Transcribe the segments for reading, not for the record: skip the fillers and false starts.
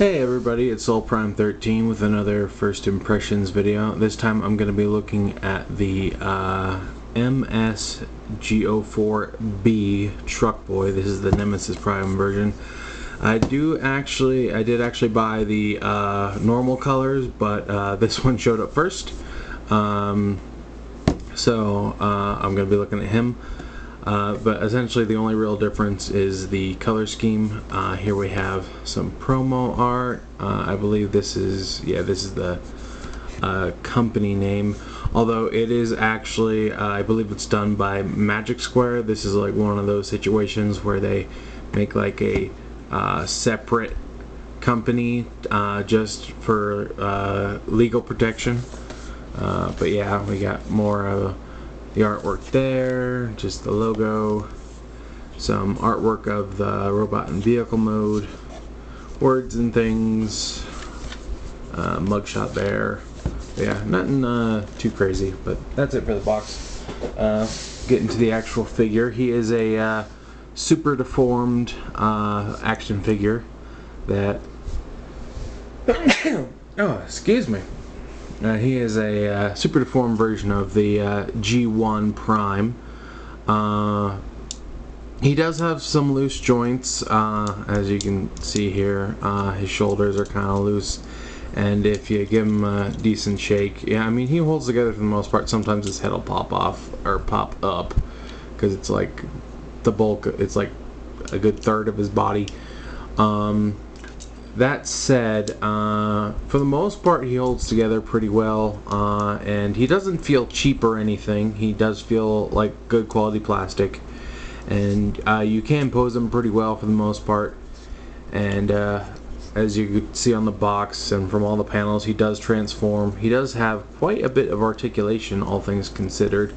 Hey everybody, it's SoulPrime13 with another first impressions video. This time I'm going to be looking at the MSG04B Truck Boy. This is the Nemesis Prime version. I did actually buy the normal colors, but this one showed up first. I'm going to be looking at him. But essentially the only real difference is the color scheme. Here we have some promo art. I believe this is the company name, although it is actually I believe it's done by Magic Square. This is like one of those situations where they make like a separate company just for legal protection. But yeah, we got more of the artwork there, just the logo, some artwork of the robot and vehicle mode, words and things, mugshot there. Yeah, nothing too crazy, but that's it for the box. Getting to the actual figure, he is a super deformed action figure that oh, excuse me. He is a super deformed version of the G1 Prime. He does have some loose joints, as you can see here. His shoulders are kind of loose, and if you give him a decent shake, yeah, I mean, he holds together for the most part. Sometimes his head will pop off or pop up because it's like the bulk, it's like a good third of his body. That said, for the most part he holds together pretty well, and he doesn't feel cheap or anything. He does feel like good quality plastic, and you can pose him pretty well for the most part. And as you can see on the box and from all the panels, he does transform. He does have quite a bit of articulation, all things considered.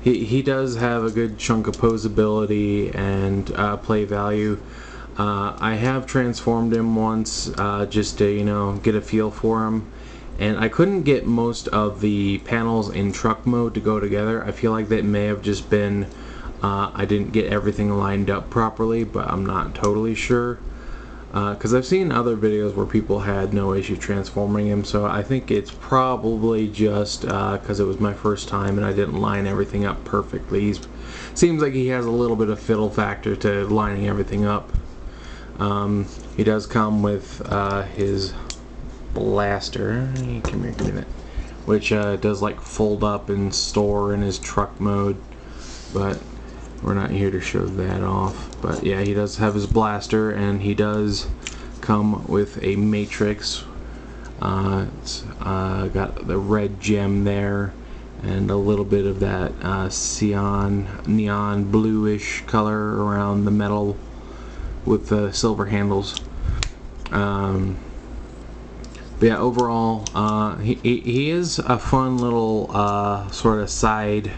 He does have a good chunk of posability and play value. I have transformed him once just to, get a feel for him, and I couldn't get most of the panels in truck mode to go together. I feel like that may have just been I didn't get everything lined up properly, but I'm not totally sure. Because I've seen other videos where people had no issue transforming him, so I think it's probably just because it was my first time and I didn't line everything up perfectly. Seems like he has a little bit of fiddle factor to lining everything up. He does come with his blaster. Come here, give me that. Which does like fold up and store in his truck mode, but we're not here to show that off. But yeah, he does have his blaster, and he does come with a matrix. It's got the red gem there and a little bit of that neon bluish color around the metal with the silver handles. But yeah, overall he is a fun little sort of side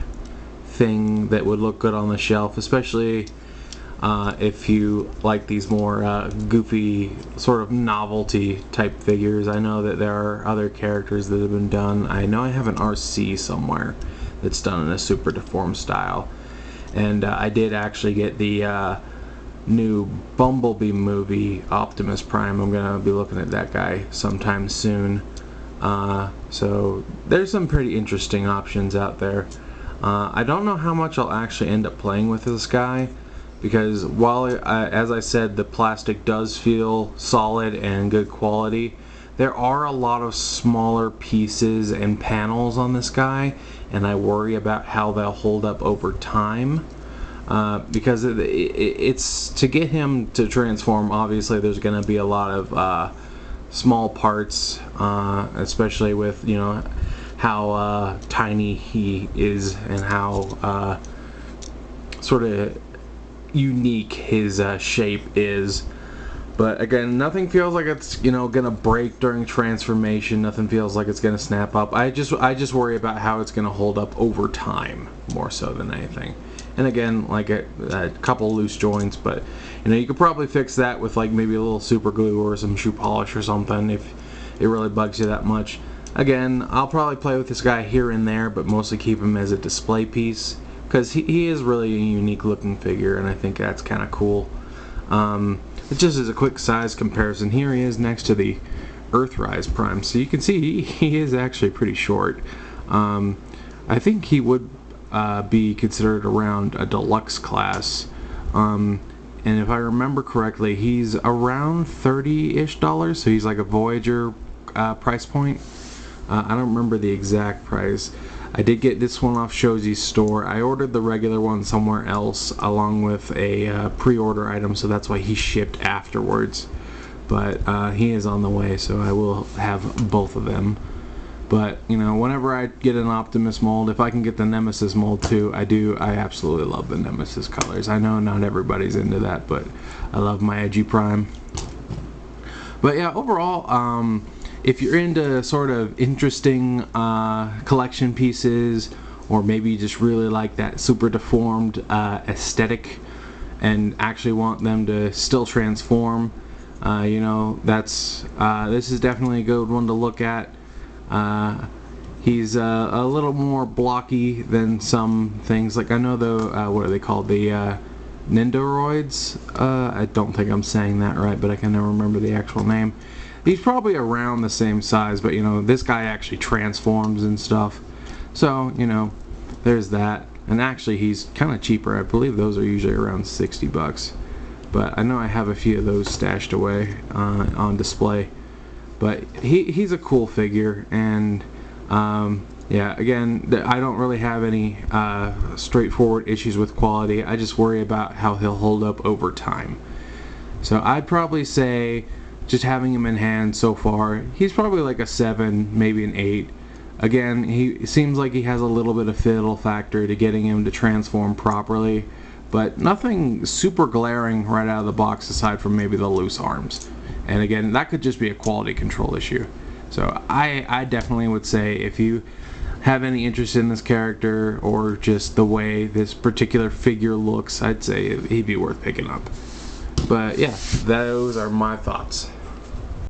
thing that would look good on the shelf, especially if you like these more goofy sort of novelty type figures. I know that there are other characters that have been done. I know I have an RC somewhere that's done in a super deformed style, and I did actually get the new Bumblebee movie, Optimus Prime. I'm gonna be looking at that guy sometime soon. So there's some pretty interesting options out there. I don't know how much I'll actually end up playing with this guy, because while as I said, the plastic does feel solid and good quality, there are a lot of smaller pieces and panels on this guy, and I worry about how they'll hold up over time, because it's to get him to transform. Obviously there's going to be a lot of small parts, especially with how tiny he is and how sort of unique his shape is. But again, nothing feels like it's gonna break during transformation. Nothing feels like it's gonna snap up. I just worry about how it's gonna hold up over time more so than anything. And again, like a couple loose joints, but you could probably fix that with like maybe a little super glue or some shoe polish or something if it really bugs you that much. Again, I'll probably play with this guy here and there, but mostly keep him as a display piece. because he is really a unique looking figure, and I think that's kind of cool. Just as a quick size comparison, here he is next to the Earthrise Prime, so you can see he is actually pretty short. I think he would be considered around a deluxe class, and if I remember correctly, he's around $30-ish, so he's like a Voyager price point. I don't remember the exact price. I did get this one off Shozi's store. I ordered the regular one somewhere else along with a pre-order item, so that's why he shipped afterwards. But he is on the way, so I will have both of them. But, you know, whenever I get an Optimus mold, if I can get the Nemesis mold too, I do. I absolutely love the Nemesis colors. I know not everybody's into that, but I love my edgy Prime. But yeah, overall, if you're into sort of interesting collection pieces, or maybe you just really like that super deformed aesthetic and actually want them to still transform, you know, this is definitely a good one to look at. He's a little more blocky than some things. Like, I know the what are they called, the Nendoroids. I don't think I'm saying that right, but I can never remember the actual name. He's probably around the same size, but you know, this guy actually transforms and stuff. So, you know, there's that. And actually, he's kind of cheaper. I believe those are usually around $60. But I know I have a few of those stashed away on display. But he's a cool figure, and yeah, again, I don't really have any straightforward issues with quality. I just worry about how he'll hold up over time. So I'd probably say, just having him in hand so far, he's probably like a 7, maybe an 8. Again, he seems like he has a little bit of fiddle factor to getting him to transform properly, but nothing super glaring right out of the box aside from maybe the loose arms. And again, that could just be a quality control issue. So I definitely would say, if you have any interest in this character or just the way this particular figure looks, I'd say he'd be worth picking up. But yeah, those are my thoughts.